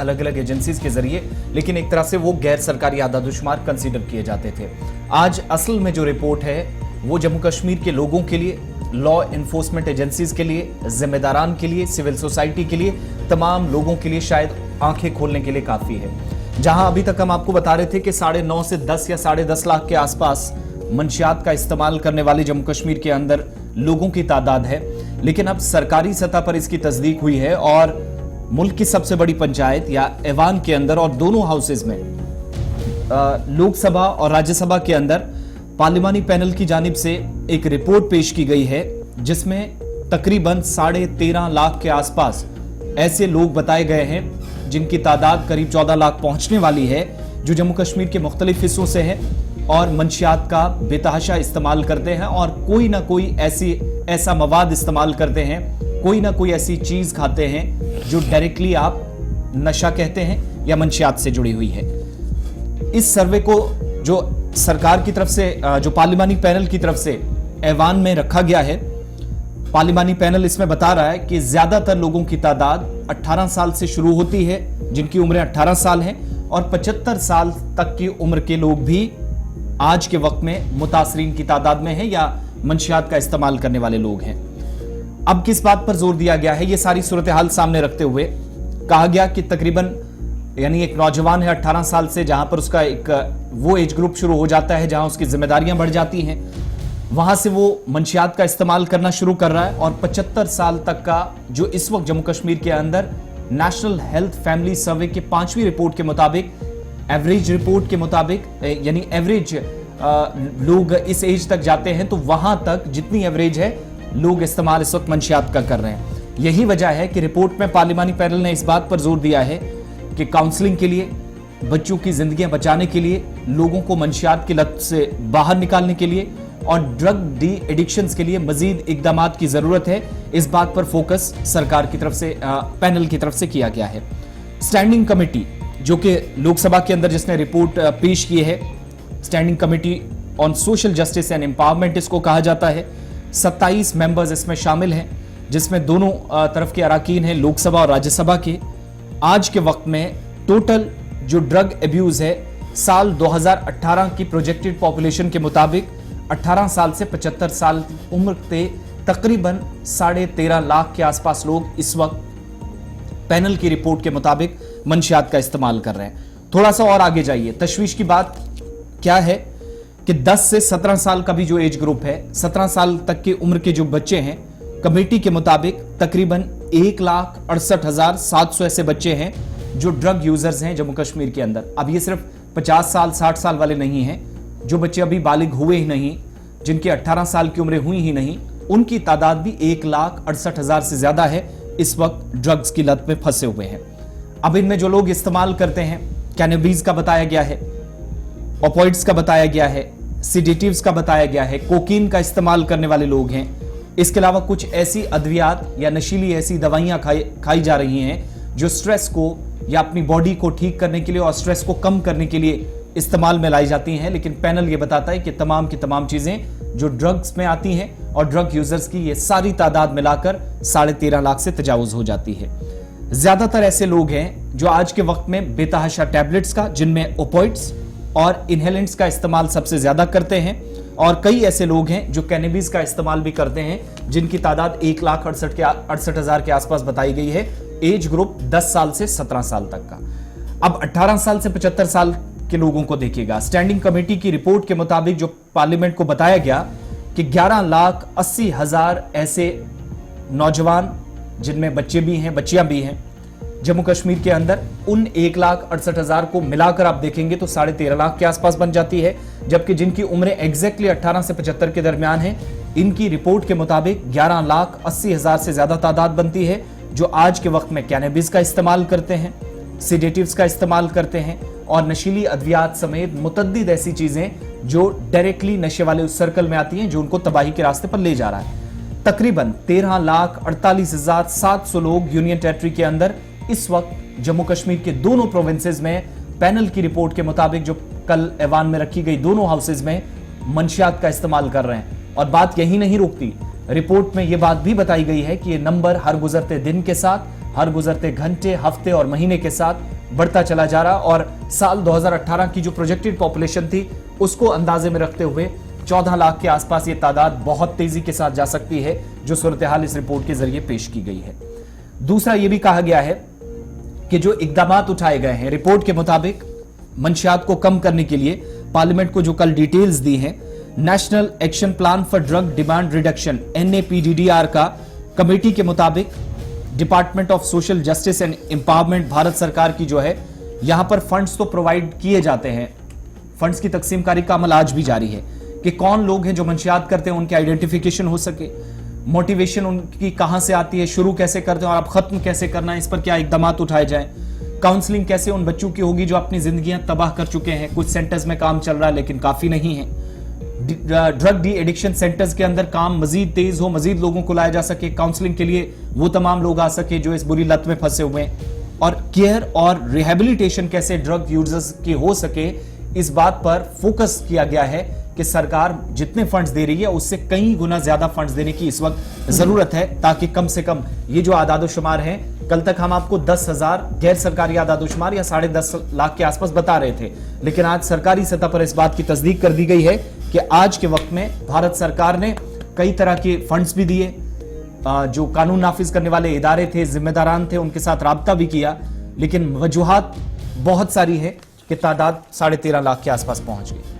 अलग अलग एजेंसीज के जरिए, लेकिन एक तरह से वो गैर सरकारी आदादुशुमार कंसीडर किए जाते थे। आज असल में जो रिपोर्ट है वो जम्मू कश्मीर के लोगों के लिए, लॉ इन्फोर्समेंट एजेंसीज के लिए, जिम्मेदारान के लिए, सिविल सोसाइटी के लिए, तमाम लोगों के लिए शायद आंखें खोलने के लिए काफी है। जहां अभी तक हम आपको बता रहे थे कि 9.5 से 10 या 10.5 लाख के आसपास मंशियात का इस्तेमाल करने वाले जम्मू कश्मीर के अंदर लोगों की तादाद है, लेकिन अब सरकारी सतह पर इसकी तस्दीक हुई है और मुल्क की सबसे बड़ी पंचायत या ऐवान के अंदर और दोनों हाउसेज में, लोकसभा और राज्यसभा के अंदर पार्लिमानी पैनल की जानिब से एक रिपोर्ट पेश की गई है जिसमें तकरीबन 13.5 लाख के आसपास ऐसे लोग बताए गए हैं जिनकी तादाद करीब 14 लाख पहुंचने वाली है, जो जम्मू कश्मीर के मुख्तलिफ हिस्सों से है और मंशियात का बेतहाशा इस्तेमाल करते हैं और कोई ना कोई ऐसा मवाद इस्तेमाल करते हैं, कोई ना कोई ऐसी चीज खाते हैं जो डायरेक्टली आप नशा कहते हैं या मंशियात से जुड़ी हुई है। इस सर्वे को जो सरकार की तरफ से, जो पार्लिमानी पैनल की तरफ से ऐवान में रखा गया है, पार्लिमानी पैनल इसमें बता रहा है कि ज्यादातर लोगों की तादाद 18 साल से शुरू होती है, जिनकी उम्रें 18 साल हैं, और 75 साल तक की उम्र के लोग भी आज के वक्त में मुतासरीन की तादाद में हैं या मंशियात का इस्तेमाल करने वाले लोग हैं। अब किस बात पर जोर दिया गया है, ये सारी सूरत हाल सामने रखते हुए कहा गया कि तकरीबन यानी एक नौजवान है 18 साल से, जहां पर उसका एक वो एज ग्रुप शुरू हो जाता है जहां उसकी जिम्मेदारियां बढ़ जाती हैं, वहां से वो मंशियात का इस्तेमाल करना शुरू कर रहा है। और 75 साल तक का जो इस वक्त जम्मू कश्मीर के अंदर नेशनल हेल्थ फैमिली सर्वे के 5वीं रिपोर्ट के मुताबिक, एवरेज रिपोर्ट के मुताबिक, यानी एवरेज लोग इस एज तक जाते हैं तो वहां तक जितनी एवरेज है लोग इस्तेमाल इस वक्त मंशियात का कर रहे हैं। यही वजह है कि रिपोर्ट में पार्लिमानी पैनल ने इस बात पर जोर दिया है कि काउंसलिंग के लिए, बच्चों की जिंदगियां बचाने के लिए, लोगों को मंशियात की लत से बाहर निकालने के लिए और ड्रग डी एडिक्शंस के लिए मजीद इकदामात की जरूरत है। इस बात पर फोकस सरकार की तरफ से, पैनल की तरफ से किया गया है। स्टैंडिंग कमेटी जो कि लोकसभा के अंदर जिसने रिपोर्ट पेश की है, standing committee on social justice and empowerment इसको कहा जाता है, 27 मेंबर्स इसमें शामिल हैं, जिसमें दोनों तरफ के अराकीन हैं, लोकसभा और राज्यसभा के। आज के वक्त में टोटल जो ड्रग एब्यूज है, साल 2018 की प्रोजेक्टेड पॉपुलेशन के मुताबिक 18 साल से 75 साल उम्र के तकरीबन 13.5 लाख के आसपास लोग इस वक्त पैनल की रिपोर्ट के मुताबिक मंशियात का इस्तेमाल कर रहे हैं। थोड़ा सा और आगे जाइए, तशवीश की बात क्या है कि 10 से 17 साल का भी जो एज ग्रुप है, 17 साल तक की उम्र के जो बच्चे हैं, कमेटी के मुताबिक तकरीबन 1,68,700 ऐसे बच्चे हैं जो ड्रग यूजर्स हैं जम्मू कश्मीर के अंदर। अब ये सिर्फ 50 साल 60 साल वाले नहीं हैं, जो बच्चे अभी बालिग हुए ही नहीं, जिनकी 18 साल की उम्रें हुई ही नहीं, उनकी तादाद भी 1,68,000 से ज्यादा है, इस वक्त ड्रग्स की लत में फंसे हुए हैं। अब इनमें जो लोग इस्तेमाल करते हैं, कैनबिस का बताया गया है, ओपियोइड्स का बताया गया है, सिडेटिव्स का बताया गया है, कोकीन का इस्तेमाल करने वाले लोग हैं। इसके अलावा कुछ ऐसी अद्वियात या नशीली ऐसी दवाइयां खाई जा रही हैं जो स्ट्रेस को या अपनी बॉडी को ठीक करने के लिए और स्ट्रेस को कम करने के लिए इस्तेमाल में लाई जाती हैं। लेकिन पैनल ये बताता है कि तमाम की तमाम चीजें जो ड्रग्स में आती हैं और ड्रग यूजर्स की ये सारी तादाद मिलाकर 13.5 लाख से तजावुज हो जाती है। ज्यादातर ऐसे लोग हैं जो आज के वक्त में बेतहाशा टैबलेट्स का, जिनमें ओपियोइड्स और इनहेलेंट्स का इस्तेमाल सबसे ज्यादा करते हैं, और कई ऐसे लोग हैं जो कैनबिस का इस्तेमाल भी करते हैं, जिनकी तादाद 1,68,000 के आसपास बताई गई है। एज ग्रुप 10 साल से 17 साल तक का। अब 18 साल से 75 साल के लोगों को देखिएगा। स्टैंडिंग कमेटी की रिपोर्ट के मुताबिक जो पार्लियामेंट को बताया गया कि 11,80,000 ऐसे नौजवान, जिनमें बच्चे भी हैं, बच्चियां भी हैं, जम्मू कश्मीर के अंदर, उन 1,68,000 को मिलाकर आप देखेंगे तो 13.5 लाख के आसपास बन जाती है। जबकि जिनकी उम्रें एग्जैक्टली 18 से 75 के दरमियान है, इनकी रिपोर्ट के मुताबिक 11,80,000 से ज्यादा तादाद बनती है, जो आज के वक्त में कैनबिस का इस्तेमाल करते हैं, सिडेटिव्स का इस्तेमाल करते हैं और नशीली अद्वियात समेत मुतद्दिद ऐसी चीजें जो डायरेक्टली नशे वाले उस सर्कल में आती हैं जो उनको तबाही के रास्ते पर ले जा रहा है। तकरीबन 13,48,700 लोग यूनियन टेरिटरी के अंदर इस वक्त जम्मू कश्मीर के दोनों प्रोविंसेस में पैनल की रिपोर्ट के मुताबिक जो कल ऐवान में रखी गई दोनों हाउसेज में मंशियात का इस्तेमाल कर रहे हैं। और बात यही नहीं रुकती, रिपोर्ट में यह बात भी बताई गई है कि यह नंबर हर गुजरते दिन के साथ हर गुजरते घंटे, हफ्ते और महीने के साथ बढ़ता चला जा रहा और साल 2018 की जो प्रोजेक्टेड पॉपुलेशन थी उसको अंदाजे में रखते हुए 14 लाख के आसपास ये तादाद बहुत तेजी के साथ जा सकती है, जो सूरत हाल इस रिपोर्ट के जरिए पेश की गई है। दूसरा ये भी कहा गया है कि जो इकदामात उठाए गए हैं रिपोर्ट के मुताबिक मंशियात को कम करने के लिए, पार्लियामेंट को जो कल डिटेल्स दी हैं, national action plan for drug demand reduction NAPDDR का कमेटी के मुताबिक department of social justice and empowerment Bharat सरकार की जो है यहां पर फंड्स तो प्रोवाइड किए जाते हैं, फंड्स की तकसीमकारी का अमल आज भी जारी है कि कौन लोग हैं जो मंशियात करते हैं उनके आइडेंटिफिकेशन हो सके, मोटिवेशन उनकी कहां से आती है, शुरू कैसे करते हैं और अब खत्म कैसे करना है, इस पर क्या इकदामात उठाए जाएं, काउंसलिंग कैसे उन बच्चों की होगी जो अपनी जिंदगियां तबाह कर चुके हैं, कुछ सेंटर्स में काम चल रहा है लेकिन काफी नहीं है, ड्रग डी एडिक्शन सेंटर्स के अंदर काम मजीद तेज हो, मजीद लोगों को लाया जा सके, काउंसलिंग के लिए वो तमाम लोग आ सके जो इस बुरी लत में फंसे हुए हैं, और केयर और रिहेबिलिटेशन कैसे ड्रग यूजर्स की हो सके, इस बात पर फोकस किया गया है कि सरकार जितने फंड्स दे रही है उससे कई गुना ज्यादा फंड्स देने की इस वक्त जरूरत है, ताकि कम से कम ये जो आदादोशुमार है, कल तक हम आपको 10,000 गैर सरकारी आदादोशुमार या 10.5 लाख के आसपास बता रहे थे, लेकिन आज सरकारी सतह पर इस बात की तस्दीक कर दी गई है कि आज के वक्त में भारत सरकार ने कई तरह के फंड्स भी दिए, जो कानून नाफिज करने वाले इदारे थे, जिम्मेदारान थे, उनके साथ राब्ता भी किया, लेकिन वजूहात बहुत सारी है कि तादाद 13.5 लाख के आसपास पहुंच गई।